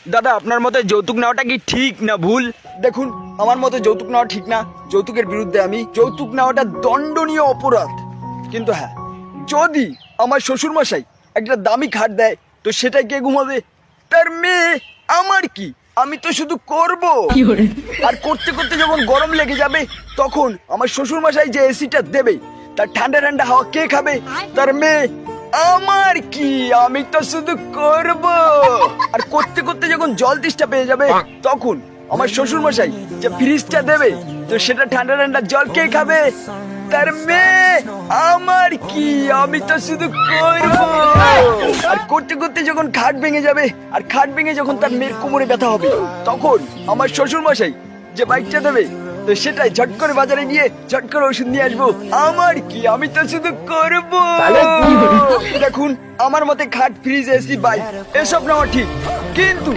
দাদা আপনার মতে যৌতুক নেওয়াটা কি ঠিক না ভুল? দেখুন, আমার মতে যৌতুক নেওয়া ঠিক না। যৌতুকের বিরুদ্ধে আমি। যৌতুক নেওয়াটা দণ্ডনীয় অপরাধ। কিন্তু হ্যাঁ, যদি আমার শ্বশুর মশাই একটা দামি খাট দেয় তো সেটাই কে ঘুমাবে? তার মেয়ে। আমার কি, আমি তো শুধু করব। আর করতে করতে যখন গরম লেগে যাবে তখন আমার শ্বশুর মশাই যে এসিটা দেবে তার ঠান্ডা ঠান্ডা হাওয়া কে খাবে? তার মেয়ে। আমার কি, আমি তো শুধু করব। আর করতে করতে যখন জল তেষ্টা পেয়ে যাবে তখন আমার শ্বশুর মশাই যে ফ্রিজটা দেবে তো সেটা ঠান্ডা ঠান্ডা জল কে খাবে? তার মেয়ে। আমার কি, আমি তো শুধু করব। আর করতে করতে যখন খাট ভেঙে যাবে আর খাট ভেঙে যখন তার মেয়ের কোমরে ব্যথা হবে তখন আমার শ্বশুর মশাই যে বাইকটা দেবে তো সেটাই ঝট করে বাজারে গিয়ে ঝট করে ওষুধ নিয়ে আসবো। আমার কি, আমি তো শুধু করব। দেখুন, আমার মতে খাট, ফ্রিজ, এসি, বাইক এসব নেওয়া ঠিক, কিন্তু